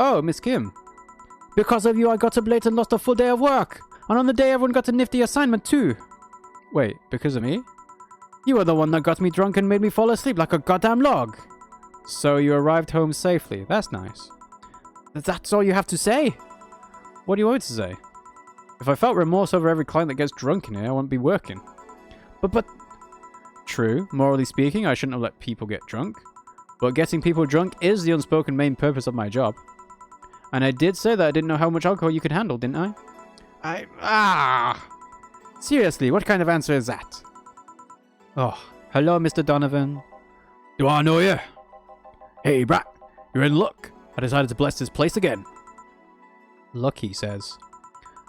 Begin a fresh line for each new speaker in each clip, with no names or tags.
Oh, Miss Kim. Because of you, I got up late and lost a full day of work. And on the day, everyone got a nifty assignment too. Wait, because of me? You were the one that got me drunk and made me fall asleep like a goddamn log. So you arrived home safely. That's nice. That's all you have to say? What do you want me to say? If I felt remorse over every client that gets drunk in here, I wouldn't be working. But... True, morally speaking, I shouldn't have let people get drunk. But getting people drunk is the unspoken main purpose of my job. And I did say that I didn't know how much alcohol you could handle, didn't I? Seriously, what kind of answer is that? Oh, hello, Mr. Donovan.
Do I know you? Hey, brat, you're in luck. I decided to bless this place again.
Luck, he says.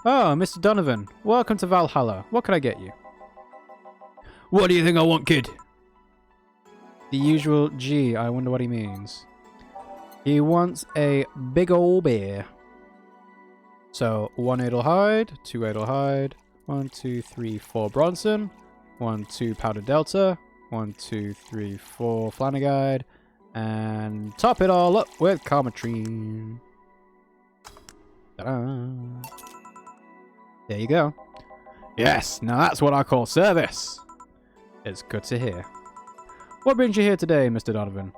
Oh, Mr. Donovan, welcome to Valhalla. What can I get you?
What do you think I want, kid?
The usual G, I wonder what he means. He wants a big ol' beer. So, 1 Adelhyde, 2 Adelhyde, 1, 2, 3, 4 Bronson, 1, 2 Powder Delta, 1, 2, 3, 4 Flanagide, and top it all up with Carmetrine. Ta-da! There you go. Yes, now that's what I call service. It's good to hear. What brings you here today, Mr. Donovan?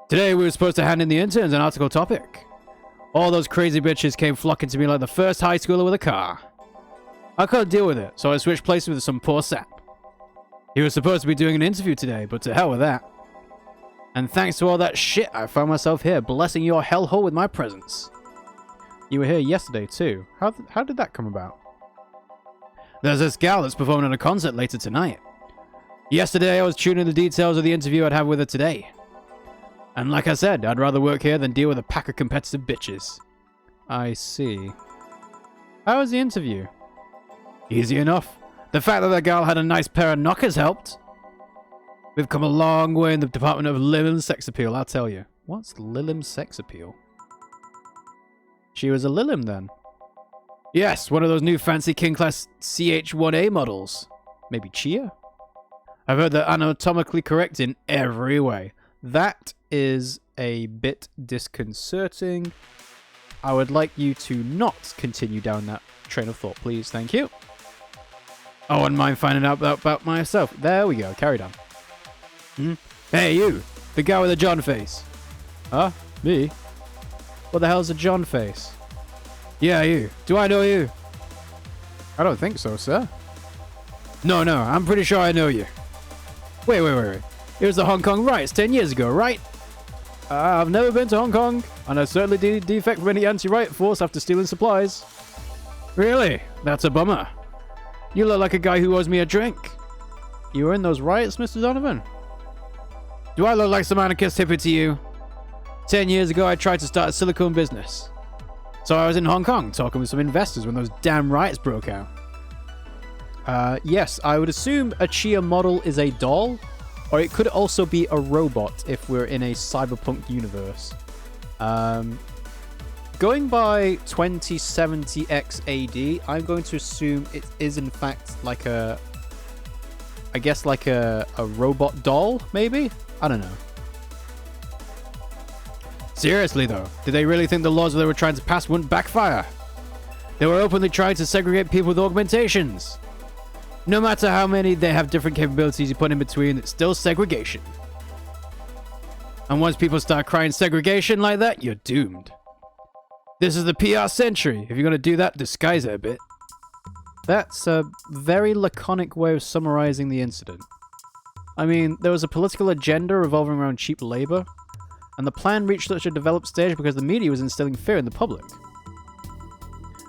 Today we were supposed to hand in the interns an article topic. All those crazy bitches came flocking to me like the first high schooler with a car. I couldn't deal with it, so I switched places with some poor sap. He was supposed to be doing an interview today, but to hell with that. And thanks to all that shit, I found myself here, blessing your hellhole with my presence.
You were here yesterday, too. How did that come about?
There's this gal that's performing at a concert later tonight. Yesterday, I was tuning the details of the interview I'd have with her today. And like I said, I'd rather work here than deal with a pack of competitive bitches.
I see. How was the interview?
Easy enough. The fact that gal had a nice pair of knockers helped. We've come a long way in the department of Lilim sex appeal, I'll tell you.
What's Lilim sex appeal? She was a Lilim then?
Yes, one of those new fancy King Class CH-1A models.
Maybe Chia?
I've heard they're anatomically correct in every way.
That is a bit disconcerting. I would like you to not continue down that train of thought, please. Thank you.
I wouldn't mind finding out about myself.
There we go. Carried on.
Hey, you. The guy with the John face.
Huh? Me? What the hell's a John face?
Yeah, you. Do I know you?
I don't think so, sir.
No, I'm pretty sure I know you. Wait. It was the Hong Kong riots 10 years ago, right?
I've never been to Hong Kong, and I certainly didn't defect from any anti-riot force after stealing supplies.
Really? That's a bummer. You look like a guy who owes me a drink.
You were in those riots, Mr. Donovan?
Do I look like some anarchist hippie to you? 10 years ago, I tried to start a silicone business. So I was in Hong Kong talking with some investors when those damn riots broke out.
Yes, I would assume a Chia model is a doll, or it could also be a robot if we're in a cyberpunk universe. Going by 2070 XAD, I'm going to assume it is in fact like a robot doll, maybe? I don't know.
Seriously though, did they really think the laws they were trying to pass wouldn't backfire? They were openly trying to segregate people with augmentations. No matter how many they have different capabilities you put in between, it's still segregation. And once people start crying segregation like that, you're doomed. This is the PR century. If you're going to do that, disguise it a bit.
That's a very laconic way of summarizing the incident. I mean, there was a political agenda revolving around cheap labor, and the plan reached such a developed stage because the media was instilling fear in the public.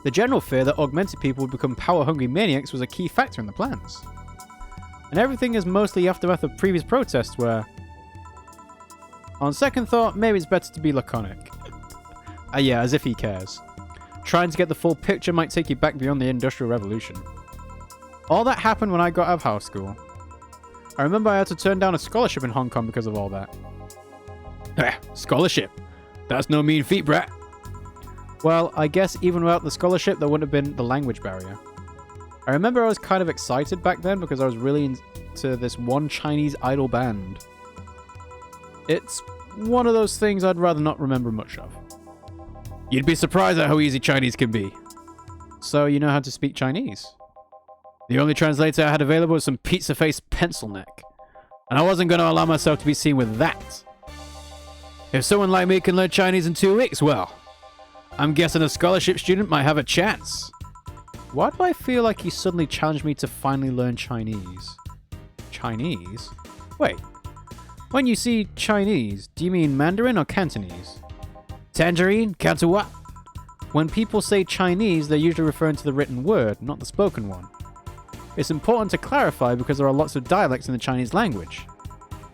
The general fear that augmented people would become power-hungry maniacs was a key factor in the plans. And everything is mostly aftermath of previous protests where, on second thought, maybe it's better to be laconic. Yeah, as if he cares. Trying to get the full picture might take you back beyond the Industrial Revolution. All that happened when I got out of high school. I remember I had to turn down a scholarship in Hong Kong because of all that.
Scholarship? That's no mean feat, brat.
Well, I guess even without the scholarship, there wouldn't have been the language barrier. I remember I was kind of excited back then because I was really into this one Chinese idol band. It's one of those things I'd rather not remember much of.
You'd be surprised at how easy Chinese can be.
So you know how to speak Chinese?
The only translator I had available was some pizza-faced pencil neck. And I wasn't going to allow myself to be seen with that. If someone like me can learn Chinese in 2 weeks, well, I'm guessing a scholarship student might have a chance.
Why do I feel like he suddenly challenged me to finally learn Chinese? Chinese? Wait. When you see Chinese, do you mean Mandarin or Cantonese?
Tangerine? Counter what?
When people say Chinese, they're usually referring to the written word, not the spoken one. It's important to clarify because there are lots of dialects in the Chinese language.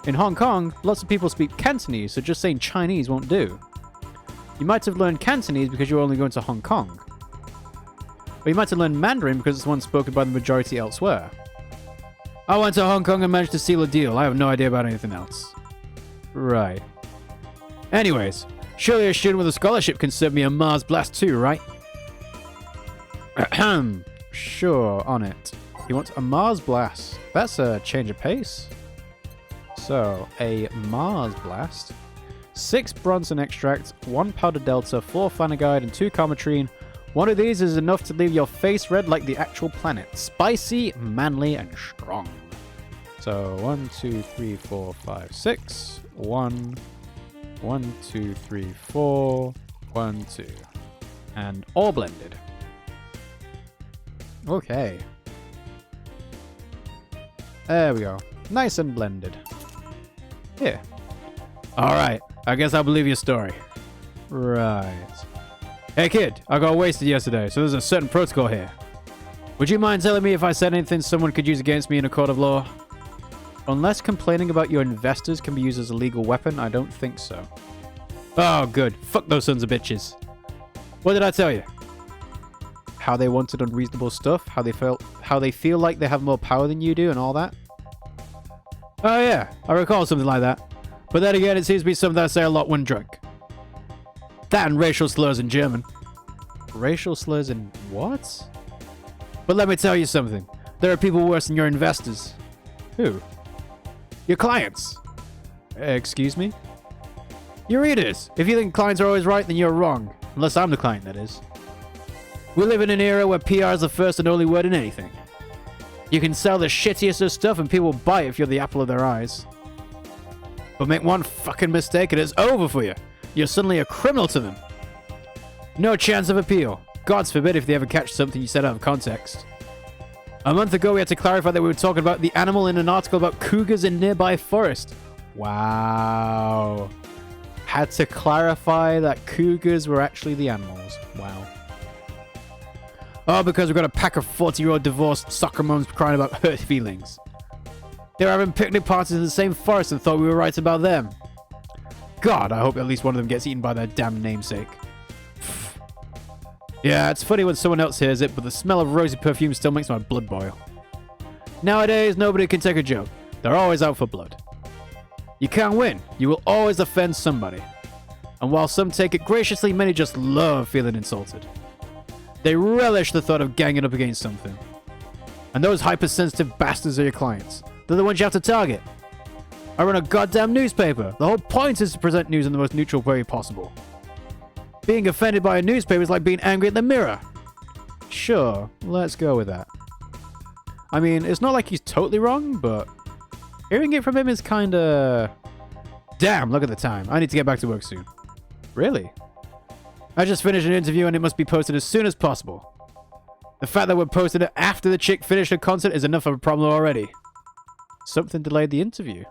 In Hong Kong, lots of people speak Cantonese, so just saying Chinese won't do. You might have learned Cantonese because you're only going to Hong Kong. Or you might have learned Mandarin because it's the one spoken by the majority elsewhere.
I went to Hong Kong and managed to seal a deal. I have no idea about anything else.
Right.
Anyways, surely a student with a scholarship can serve me a Mars Blast too, right?
Ahem. Sure, on it. You want a Mars Blast? That's a change of pace. So, a Mars Blast. 6 Bronson Extract, 1 Powder Delta, 4 Flanagide, and 2 Carmetrine. One of these is enough to leave your face red like the actual planet. Spicy, manly, and strong. So, 1, 2, 3, 4, 5, 6. 1, 1, 2, 3, 4. 1, 2. And all blended. Okay. There we go. Nice and blended. Here.
Alright, I guess I'll believe your story.
Right.
Hey kid, I got wasted yesterday, so there's a certain protocol here. Would you mind telling me if I said anything someone could use against me in a court of law?
Unless complaining about your investors can be used as a legal weapon, I don't think so.
Oh, good. Fuck those sons of bitches. What did I tell you?
How they wanted unreasonable stuff, how they feel like they have more power than you do, and all that.
Oh yeah, I recall something like that. But then again, it seems to be something I say a lot when drunk. That and racial slurs in German.
Racial slurs in what?
But let me tell you something. There are people worse than your investors.
Who?
Your clients.
Excuse me?
Your readers. If you think clients are always right, then you're wrong. Unless I'm the client, that is. We live in an era where PR is the first and only word in anything. You can sell the shittiest of stuff and people will buy it if you're the apple of their eyes. But make one fucking mistake and it's over for you. You're suddenly a criminal to them. No chance of appeal. Gods forbid if they ever catch something you said out of context. A month ago we had to clarify that we were talking about the animal in an article about cougars in nearby forest.
Wow. Had to clarify that cougars were actually the animals. Wow.
Oh, because we've got a pack of 40-year-old divorced soccer moms crying about hurt feelings. They were having picnic parties in the same forest and thought we were right about them. God, I hope at least one of them gets eaten by their damn namesake. Yeah, it's funny when someone else hears it, but the smell of rosy perfume still makes my blood boil. Nowadays, nobody can take a joke. They're always out for blood. You can't win. You will always offend somebody. And while some take it graciously, many just love feeling insulted. They relish the thought of ganging up against something. And those hypersensitive bastards are your clients. They're the ones you have to target. I run a goddamn newspaper. The whole point is to present news in the most neutral way possible. Being offended by a newspaper is like being angry at the mirror.
Sure, let's go with that. I mean, it's not like he's totally wrong, but hearing it from him is kinda...
Damn, look at the time. I need to get back to work soon.
Really?
I just finished an interview and it must be posted as soon as possible. The fact that we're posting it after the chick finished her concert is enough of a problem already.
Something delayed the interview.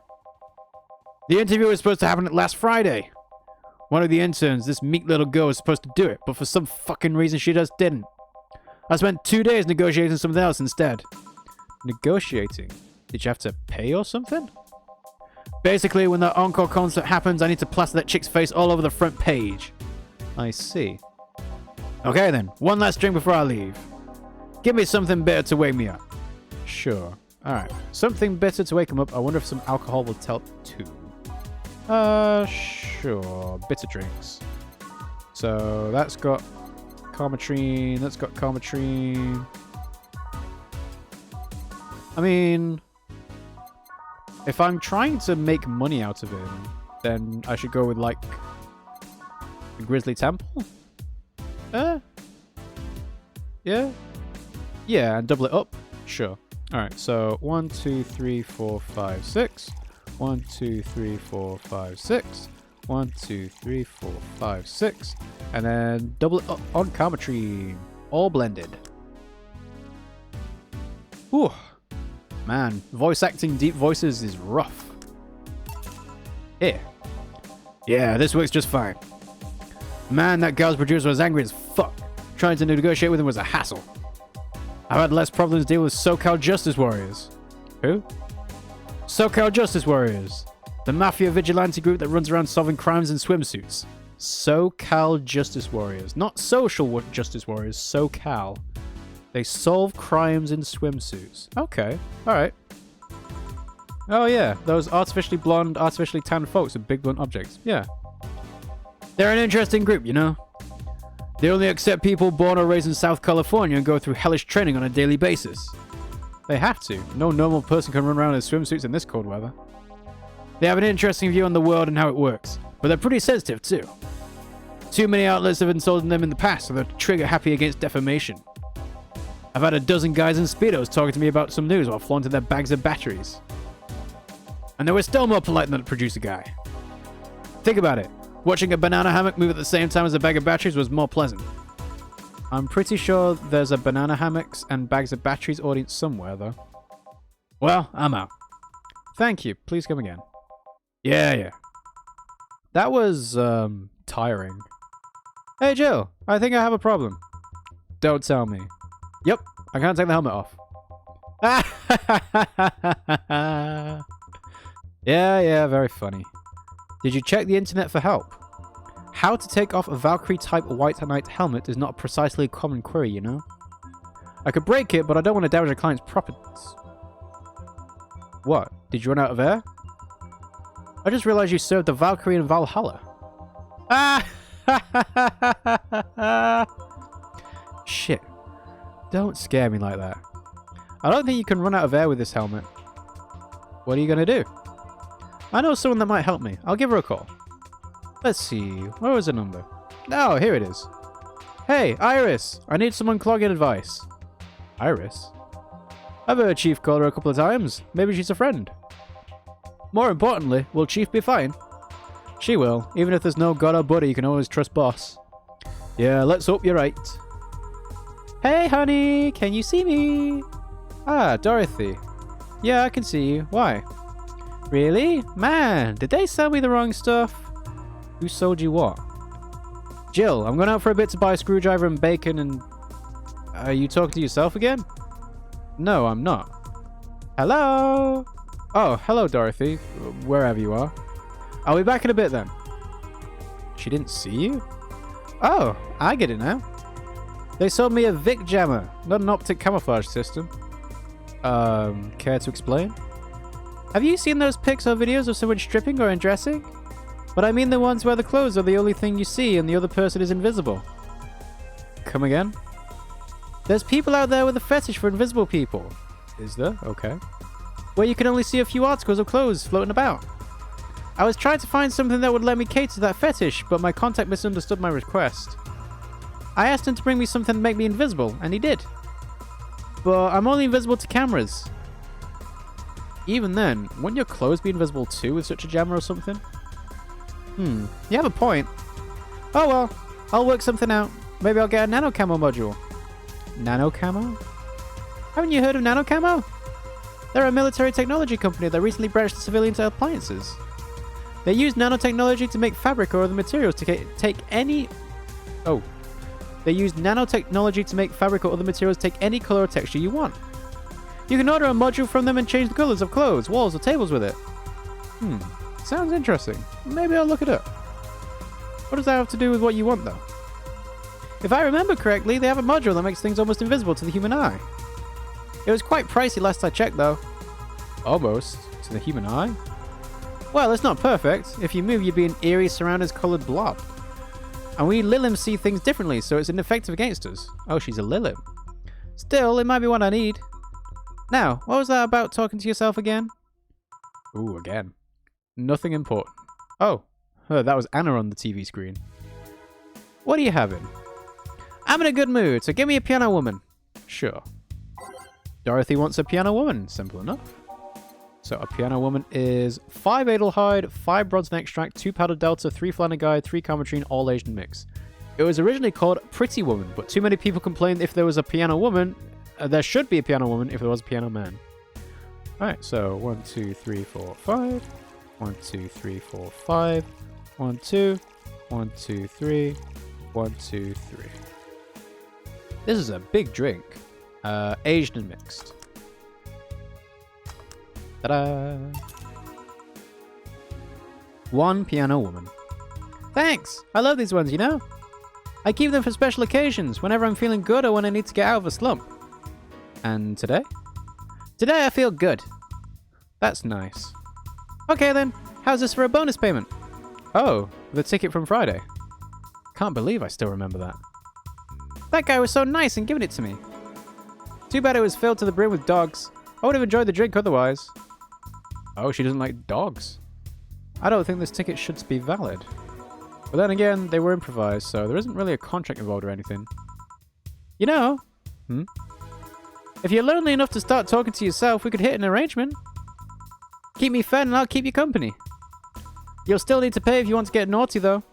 The interview was supposed to happen last Friday. One of the interns, this meek little girl, was supposed to do it, but for some fucking reason she just didn't. I spent 2 days negotiating something else instead.
Negotiating? Did you have to pay or something?
Basically, when that encore concert happens, I need to plaster that chick's face all over the front page.
I see.
Okay then, one last drink before I leave. Give me something bitter to wake me up.
Sure. Alright. Something bitter to wake him up. I wonder if some alcohol will help too. Sure. Bitter drinks. So that's got Carmetrine. That's got Carmetrine. I mean, if I'm trying to make money out of him, then I should go with like the Grizzly Temple. Yeah? Yeah, and double it up? Sure. Alright, so 1, 2, 3, 4, 5, 6. 1, 2, 3, 4, 5, 6. 1, 2, 3, 4, 5, 6. And then double it up on Carmetry. All blended. Whew. Man, voice acting deep voices is rough. Here. Yeah, this works just fine. Man, that girl's producer was angry as fuck. Trying to negotiate with him was a hassle. I've had less problems dealing with SoCal Justice Warriors. Who? SoCal Justice Warriors. The mafia vigilante group that runs around solving crimes in swimsuits. SoCal Justice Warriors. Not social justice warriors, SoCal. They solve crimes in swimsuits. Okay, alright. Oh yeah, those artificially blonde, artificially tanned folks with big blunt objects. Yeah. They're an interesting group, you know? They only accept people born or raised in South California and go through hellish training on a daily basis. They have to. No normal person can run around in swimsuits in this cold weather. They have an interesting view on the world and how it works, but they're pretty sensitive too. Too many outlets have insulted them in the past, so they're trigger happy against defamation. I've had a dozen guys in Speedos talking to me about some news while flaunting their bags of batteries. And they were still more polite than the producer guy. Think about it. Watching a banana hammock move at the same time as a bag of batteries was more pleasant. I'm pretty sure there's a banana hammocks and bags of batteries audience somewhere, though. Well, I'm out. Thank you. Please come again. Yeah. That was, tiring. Hey, Jill. I think I have a problem. Don't tell me. Yep. I can't take the helmet off. Yeah, very funny. Did you check the internet for help? How to take off a Valkyrie-type White Knight helmet is not a precisely common query, you know? I could break it, but I don't want to damage a client's properties. What? Did you run out of air? I just realized you served the Valkyrie in Valhalla. Shit. Don't scare me like that. I don't think you can run out of air with this helmet. What are you going to do? I know someone that might help me. I'll give her a call. Let's see. Where was the number? Oh, here it is. Hey, Iris. I need some unclogging advice. Iris? I've heard Chief call her a couple of times. Maybe she's a friend. More importantly, will Chief be fine? She will. Even if there's no god or buddy, you can always trust boss. Yeah, let's hope you're right. Hey, honey. Can you see me? Ah, Dorothy. Yeah, I can see you. Why? Really? Man, did they sell me the wrong stuff? Who sold you what? Jill, I'm going out for a bit to buy a screwdriver and bacon and... Are you talking to yourself again? No, I'm not. Hello? Oh, hello, Dorothy. Wherever you are. I'll be back in a bit then. She didn't see you? Oh, I get it now. They sold me a Vic jammer, not an optic camouflage system. Care to explain? Have you seen those pics or videos of someone stripping or undressing? But I mean the ones where the clothes are the only thing you see and the other person is invisible. Come again? There's people out there with a fetish for invisible people. Is there? Okay. Where you can only see a few articles of clothes floating about. I was trying to find something that would let me cater to that fetish, but my contact misunderstood my request. I asked him to bring me something to make me invisible, and he did. But I'm only invisible to cameras. Even then, wouldn't your clothes be invisible too with such a jammer or something? You have a point. Oh well, I'll work something out. Maybe I'll get a nano camo module. Nano camo? Haven't you heard of nano camo? They're a military technology company that recently branched to civilian appliances. They use nanotechnology to make fabric or other materials to take any... Oh. They use nanotechnology to make fabric or other materials take any color or texture you want. You can order a module from them and change the colors of clothes, walls, or tables with it. Sounds interesting. Maybe I'll look it up. What does that have to do with what you want, though? If I remember correctly, they have a module that makes things almost invisible to the human eye. It was quite pricey last I checked, though. Almost? To the human eye? Well, it's not perfect. If you move, you'd be an eerie, surroundings-coloured blob. And we Lilims see things differently, so it's ineffective against us. Oh, she's a Lilim. Still, it might be what I need. Now, what was that about talking to yourself again? Ooh, again. Nothing important. Oh, that was Anna on the TV screen. What are you having? I'm in a good mood, so give me a piano woman. Sure. Dorothy wants a piano woman. Simple enough. So a piano woman is 5 Adelhyde, 5 Bronze Extract, 2 Powdered Delta, 3 Flanagan, 3 Carmetrine, all Asian mix. It was originally called Pretty Woman, but too many people complained if there was a piano woman, there should be a piano woman if there was a piano man. Alright, so 1, 2, 3, 4, 5. 1, 2, 3, 4, 5. 1, 2. 1, 2, 3. 1, 2, 3. This is a big drink. Aged and mixed. Ta-da! 1 piano woman. Thanks! I love these ones, you know? I keep them for special occasions, whenever I'm feeling good or when I need to get out of a slump. And today? Today I feel good. That's nice. Okay then, how's this for a bonus payment? Oh, the ticket from Friday. Can't believe I still remember that. That guy was so nice in giving it to me. Too bad it was filled to the brim with dogs. I would have enjoyed the drink otherwise. Oh, she doesn't like dogs. I don't think this ticket should be valid. But then again, they were improvised, so there isn't really a contract involved or anything. You know, if you're lonely enough to start talking to yourself, we could hit an arrangement. Keep me fed and I'll keep you company. You'll still need to pay if you want to get naughty, though.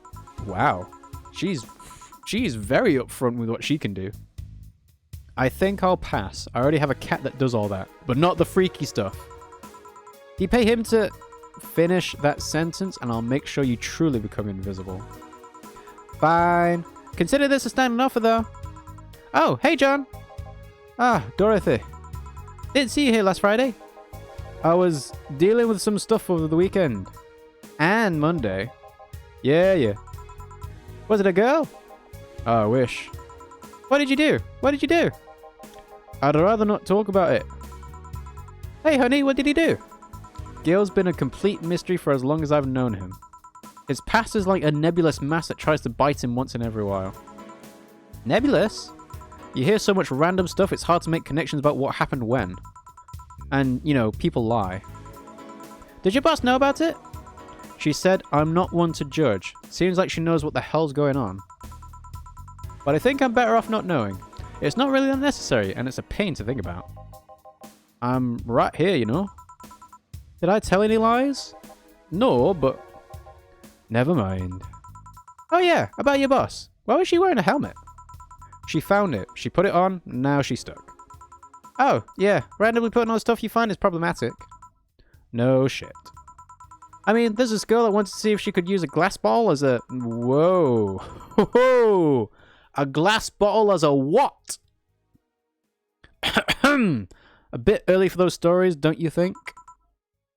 Wow. She's very upfront with what she can do. I think I'll pass. I already have a cat that does all that, but not the freaky stuff. You pay him to finish that sentence and I'll make sure you truly become invisible. Fine. Consider this a standing offer, though. Oh, hey, John. Ah, Dorothy. Didn't see you here last Friday. I was dealing with some stuff over the weekend. And Monday. Yeah. Was it a girl? Oh, I wish. What did you do? I'd rather not talk about it. Hey, honey, what did he do? Gil's been a complete mystery for as long as I've known him. His past is like a nebulous mass that tries to bite him once in every while. Nebulous? You hear so much random stuff, it's hard to make connections about what happened when. And, you know, people lie. Did your boss know about it? She said, I'm not one to judge. Seems like she knows what the hell's going on. But I think I'm better off not knowing. It's not really unnecessary, and it's a pain to think about. I'm right here, you know. Did I tell any lies? No, but... Never mind. Oh yeah, about your boss. Why was she wearing a helmet? She found it. She put it on, now she's stuck. Oh, yeah, randomly putting on stuff you find is problematic. No shit. I mean, there's this girl that wanted to see if she could use a glass bottle as a... Whoa. Whoa. A glass bottle as a what? A bit early for those stories, don't you think?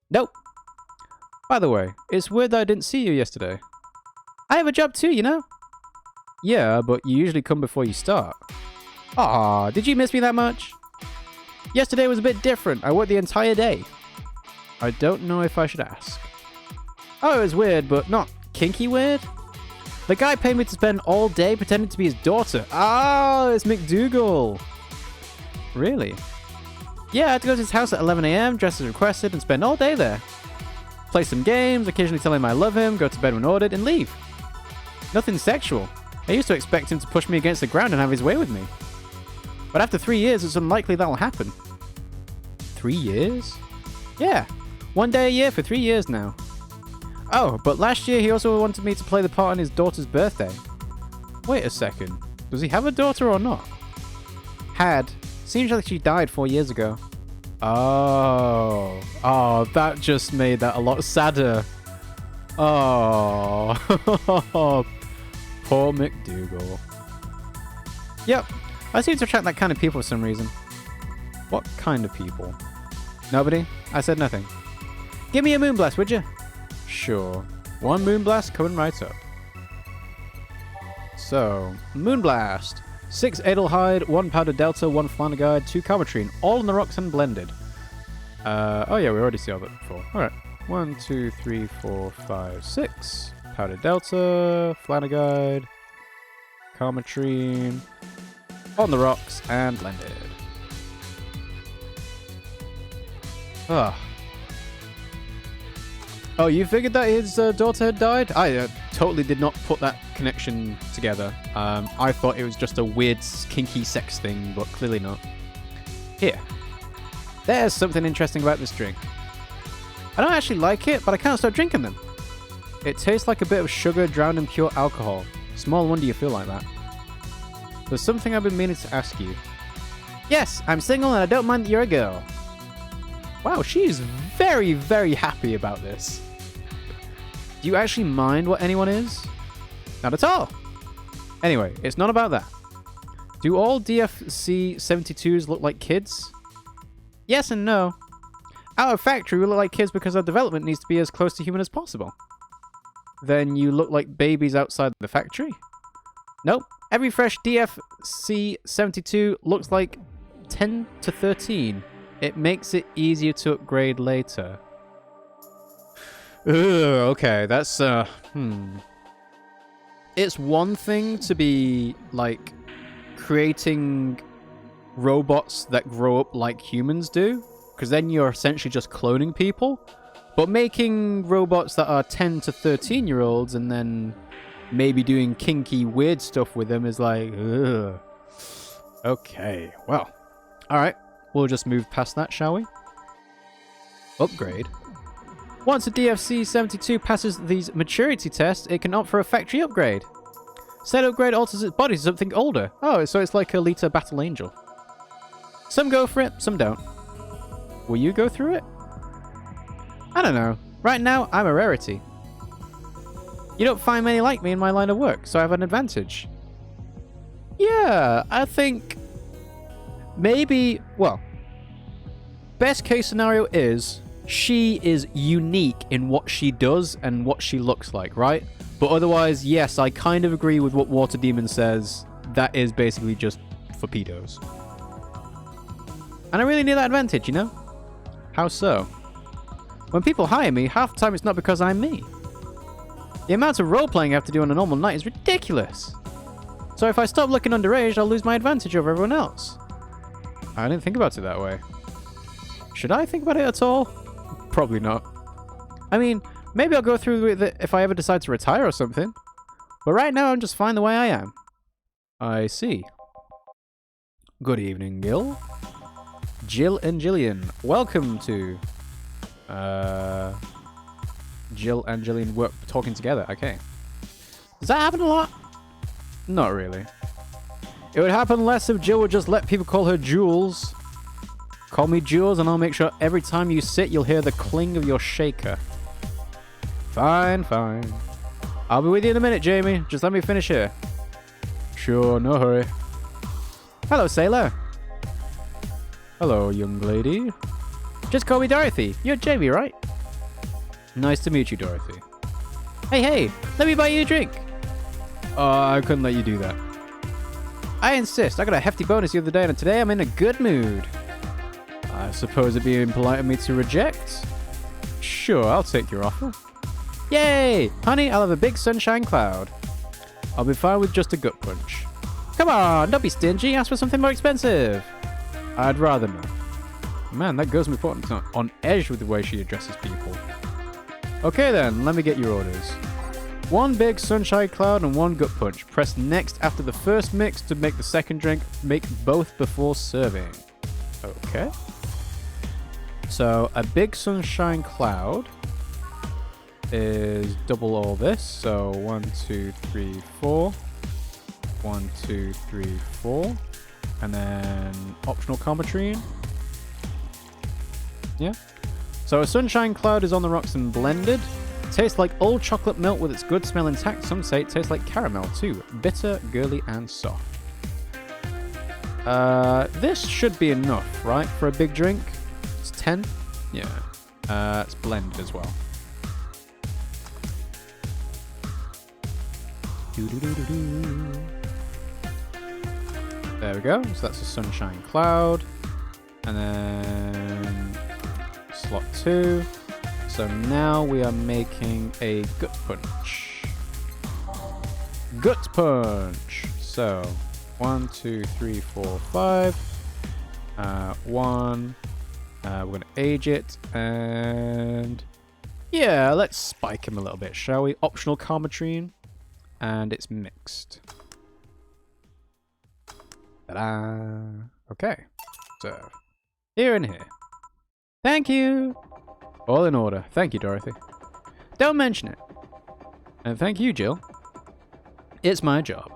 Nope. By the way, it's weird that I didn't see you yesterday. I have a job too, you know? Yeah, but you usually come before you start. Aw, did you miss me that much? Yesterday was a bit different. I worked the entire day. I don't know if I should ask. Oh, it was weird, but not kinky weird. The guy paid me to spend all day pretending to be his daughter. Oh, it's McDougal. Really? Yeah, I had to go to his house at 11 AM, dress as requested, and spend all day there. Play some games, occasionally tell him I love him, go to bed when ordered, and leave. Nothing sexual. I used to expect him to push me against the ground and have his way with me. But after 3 years, it's unlikely that'll happen. 3 years? Yeah, 1 day a year for 3 years now. Oh, but last year he also wanted me to play the part on his daughter's birthday. Wait a second. Does he have a daughter or not? Had. Seems like she died 4 years ago. Oh. Oh, that just made that a lot sadder. Oh. Poor McDougal. Yep. I seem to attract that kind of people for some reason. What kind of people? Nobody? I said nothing. Give me a moonblast, would you? Sure. 1 moonblast coming right up. So, moonblast. 6 Adelhyde, 1 Powdered Delta, 1 Flanagan, 2 Carmetrine, all on the rocks and blended. Oh yeah, we already saw that before. Alright. 1, 2, 3, 4, 5, 6. Powdered Delta, Flanagan, Carmetrine, on the rocks and blended. Ah. Oh, you figured that his daughter had died? I totally did not put that connection together. I thought it was just a weird, kinky sex thing, but clearly not. Here. There's something interesting about this drink. I don't actually like it, but I can't stop drinking them. It tastes like a bit of sugar drowned in pure alcohol. Small wonder you feel like that. There's something I've been meaning to ask you. Yes, I'm single and I don't mind that you're a girl. Wow, she is very, very happy about this. Do you actually mind what anyone is? Not at all. Anyway, it's not about that. Do all DFC 72s look like kids? Yes and no. Our factory will look like kids because our development needs to be as close to human as possible. Then you look like babies outside the factory? Nope. Every fresh DFC 72 looks like 10 to 13. It makes it easier to upgrade later. Ugh, okay, that's, It's one thing to be, like, creating robots that grow up like humans do, because then you're essentially just cloning people. But making robots that are 10 to 13-year-olds and then maybe doing kinky, weird stuff with them is like, ugh. Okay, well. Alright, we'll just move past that, shall we? Upgrade. Once a DFC 72 passes these maturity tests, it can opt for a factory upgrade. Said upgrade alters its body to something older. Oh, so it's like a Alita Battle Angel. Some go for it, some don't. Will you go through it? I don't know. Right now, I'm a rarity. You don't find many like me in my line of work, so I have an advantage. Yeah, I think... maybe... well... best case scenario is... she is unique in what she does and what she looks like, right? But otherwise, yes, I kind of agree with what Water Demon says. That is basically just for pedos. And I really need that advantage, you know? How so? When people hire me, half the time it's not because I'm me. The amount of role-playing I have to do on a normal night is ridiculous. So if I stop looking underage, I'll lose my advantage over everyone else. I didn't think about it that way. Should I think about it at all? Probably not. I mean, maybe I'll go through with it if I ever decide to retire or something. But right now, I'm just fine the way I am. I see. Good evening, Gil. Jill and Jillian. Welcome to... Jill and Jillian work talking together. Okay. Does that happen a lot? Not really. It would happen less if Jill would just let people call her Jules. Call me Jules and I'll make sure every time you sit you'll hear the cling of your shaker. Fine, fine. I'll be with you in a minute, Jamie. Just let me finish here. Sure, no hurry. Hello, sailor. Hello, young lady. Just call me Dorothy. You're Jamie, right? Nice to meet you, Dorothy. Hey, let me buy you a drink. I couldn't let you do that. I insist. I got a hefty bonus the other day and today I'm in a good mood. I suppose it'd be impolite of me to reject. Sure, I'll take your offer. Yay! Honey, I'll have a big sunshine cloud. I'll be fine with just a gut punch. Come on, don't be stingy. Ask for something more expensive. I'd rather not. Man, that girl's on edge with the way she addresses people. Okay then, let me get your orders. One big sunshine cloud and one gut punch. Press next after the first mix to make the second drink. Make both before serving. Okay. So, a big sunshine cloud is double all this. So, 1, 2, 3, 4. 1, 2, 3, 4. And then optional commentary. Yeah. So a sunshine cloud is on the rocks and blended. Tastes like old chocolate milk with its good smell intact. Some say it tastes like caramel too. Bitter, girly, and soft. This should be enough, right? For a big drink. It's 10. Yeah. It's blended as well. There we go. So that's a sunshine cloud. And then slot 2. So now we are making a gut punch. Gut punch. So 1, 2, 3, 4, 5. 1. We're going to age it. And yeah, let's spike him a little bit, shall we? Optional Carmetrine. and it's mixed. Ta-da! Okay, so here and here. Thank you! All in order. Thank you, Dorothy. Don't mention it. And thank you, Jill. It's my job.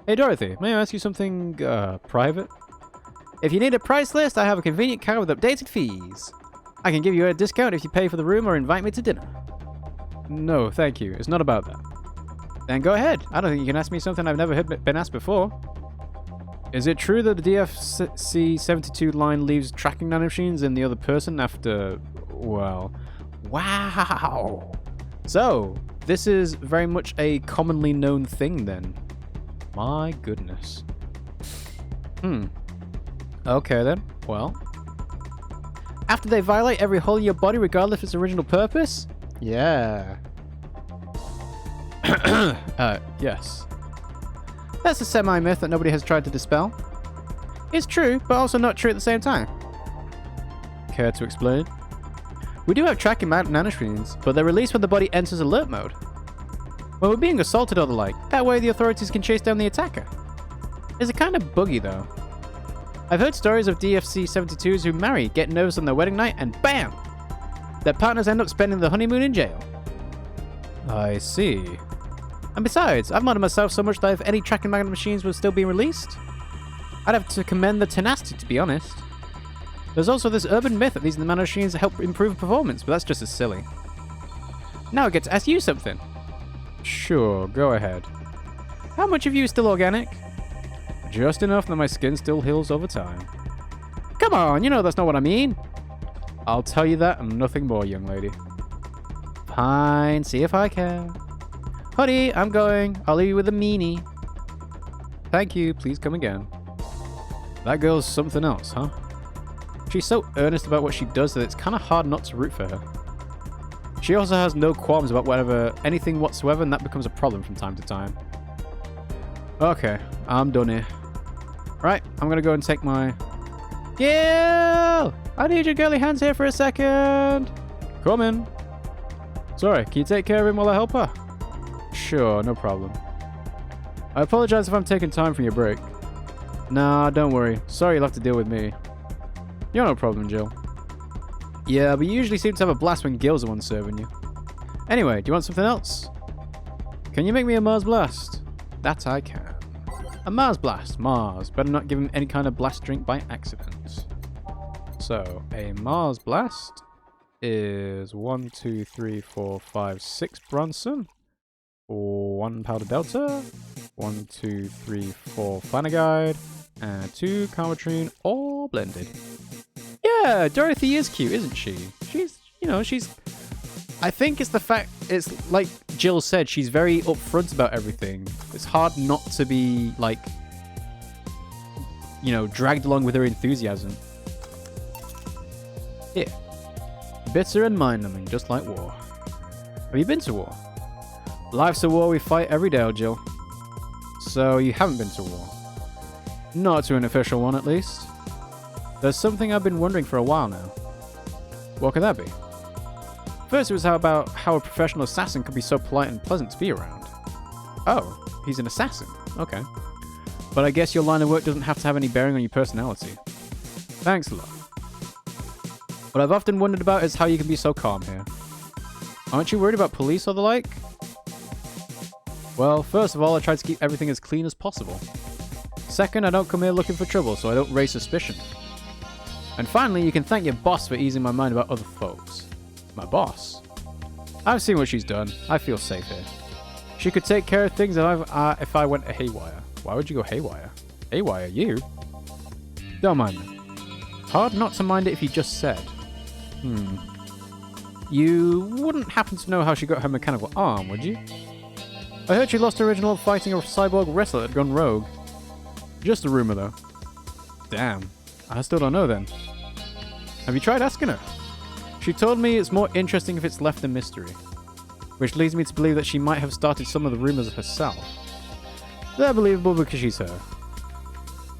Hey, Dorothy, may I ask you something, private? If you need a price list, I have a convenient card with updated fees. I can give you a discount if you pay for the room or invite me to dinner. No, thank you. It's not about that. Then go ahead. I don't think you can ask me something I've never been asked before. Is it true that the DFC-72 line leaves tracking nanomachines in the other person after... well... wow! So, this is very much a commonly known thing then. My goodness. Okay then. Well. After they violate every hole in your body regardless of its original purpose? Yeah. Yes. That's a semi-myth that nobody has tried to dispel. It's true, but also not true at the same time. Care to explain? We do have tracking nanoscreens, but they're released when the body enters alert mode. When we're being assaulted or the like, that way the authorities can chase down the attacker. It's a kind of buggy though. I've heard stories of DFC-72s who marry, get nervous on their wedding night, and BAM! Their partners end up spending the honeymoon in jail. I see. And besides, I've modded myself so much that if any tracking magnet machines were still being released, I'd have to commend the tenacity, to be honest. There's also this urban myth that these nanomachines help improve performance, but that's just as silly. Now I get to ask you something. Sure, go ahead. How much of you is still organic? Just enough that my skin still heals over time. Come on, you know that's not what I mean. I'll tell you that and nothing more, young lady. Fine, see if I can. Honey, I'm going. I'll leave you with a meanie. Thank you, please come again. That girl's something else, huh? She's so earnest about what she does that it's kind of hard not to root for her. She also has no qualms about anything whatsoever, and that becomes a problem from time to time. Okay, I'm done here. Right, I'm gonna go and take my... Gil! I need your girly hands here for a second! Come in. Sorry, can you take care of him while I help her? Sure, no problem. I apologize if I'm taking time from your break. Nah, don't worry. Sorry you'll have to deal with me. You're no problem, Jill. Yeah, but you usually seem to have a blast when Gil's the one serving you. Anyway, do you want something else? Can you make me a Mars Blast? That I can. A Mars Blast. Mars. Better not give him any kind of blast drink by accident. So, a Mars Blast is 1, 2, 3, 4, 5, 6 Bronson. 1 Powder Delta. 1, 2, 3, 4 Flanagide. And 2 Carmatrine, all blended. Yeah, Dorothy is cute, isn't she? She's... I think it's the fact... It's like Jill said, she's very upfront about everything. It's hard not to be, like... dragged along with her enthusiasm. Here. Bitter and mind-numbing, just like war. Have you been to war? Life's a war we fight every day, Jill. So you haven't been to war? Not to an official one, at least. There's something I've been wondering for a while now. What could that be? First, it was about how a professional assassin could be so polite and pleasant to be around. Oh, he's an assassin. Okay. But I guess your line of work doesn't have to have any bearing on your personality. Thanks a lot. What I've often wondered about is how you can be so calm here. Aren't you worried about police or the like? Well, first of all, I try to keep everything as clean as possible. Second, I don't come here looking for trouble, so I don't raise suspicion. And finally, you can thank your boss for easing my mind about other folks. My boss? I've seen what she's done. I feel safe here. She could take care of things if I went haywire. Why would you go haywire? Haywire, you? Don't mind me. Hard not to mind it if you just said. You wouldn't happen to know how she got her mechanical arm, would you? I heard she lost her original fighting a cyborg wrestler that had gone rogue. Just a rumor, though. Damn. I still don't know, then. Have you tried asking her? She told me it's more interesting if it's left a mystery. Which leads me to believe that she might have started some of the rumors herself. They're believable because she's her.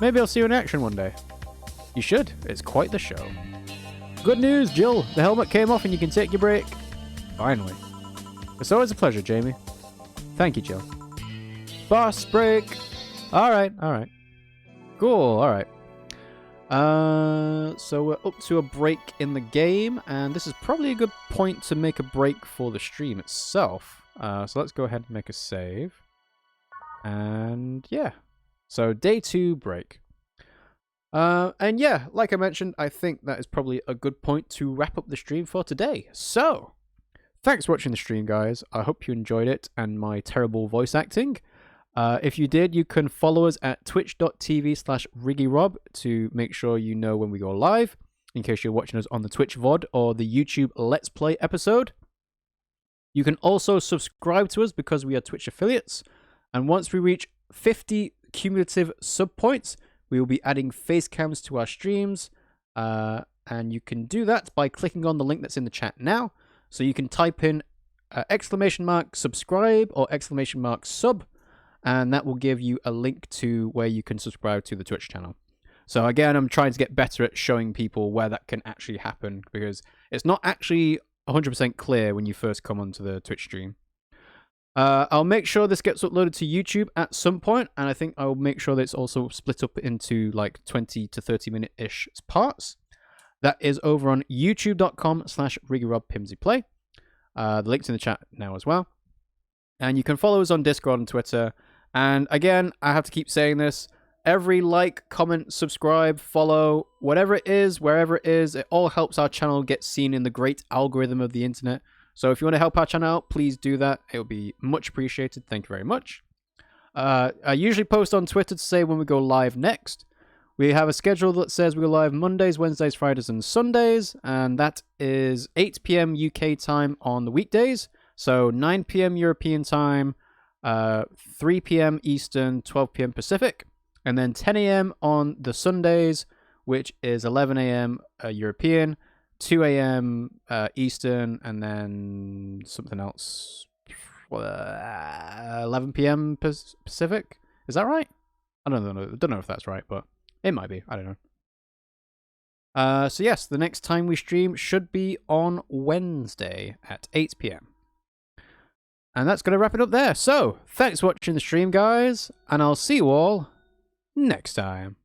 Maybe I'll see you in action one day. You should. It's quite the show. Good news, Jill. The helmet came off and you can take your break. Finally. It's always a pleasure, Jamie. Thank you, Jill. Boss break. All right. Cool. All right. So we're up to a break in the game, and this is probably a good point to make a break for the stream itself. So let's go ahead and make a save. And yeah. So day 2 break. And yeah, like I mentioned, I think that is probably a good point to wrap up the stream for today. So, thanks for watching the stream, guys. I hope you enjoyed it and my terrible voice acting. If you did, you can follow us at twitch.tv/RiggyRob to make sure you know when we go live, in case you're watching us on the Twitch VOD or the YouTube Let's Play episode. You can also subscribe to us because we are Twitch affiliates. And once we reach 50 cumulative sub points, we will be adding face cams to our streams, and you can do that by clicking on the link that's in the chat now. So you can type in !subscribe or !sub, and that will give you a link to where you can subscribe to the Twitch channel. So again, I'm trying to get better at showing people where that can actually happen, because it's not actually 100% clear when you first come onto the Twitch stream. I'll make sure this gets uploaded to YouTube at some point, and I think I'll make sure that it's also split up into like 20 to 30 minute-ish parts. That is over on youtube.com/RiggyRobPimsyPlay. The link's in the chat now as well. And you can follow us on Discord and Twitter. And again, I have to keep saying this. Every like, comment, subscribe, follow, whatever it is, wherever it is, it all helps our channel get seen in the great algorithm of the internet. So if you want to help our channel out, please do that. It would be much appreciated. Thank you very much. I usually post on Twitter to say when we go live next. We have a schedule that says we go live Mondays, Wednesdays, Fridays, and Sundays. And that is 8 p.m. UK time on the weekdays. So 9 p.m. European time, 3 p.m. Eastern, 12 p.m. Pacific. And then 10 a.m. on the Sundays, which is 11 a.m. European. 2 a.m. Eastern, and then something else. 11 p.m. Pacific. Is that right? I don't know if that's right, but it might be. I don't know. So yes, the next time we stream should be on Wednesday at 8 p.m. And that's going to wrap it up there. So, thanks for watching the stream, guys, and I'll see you all next time.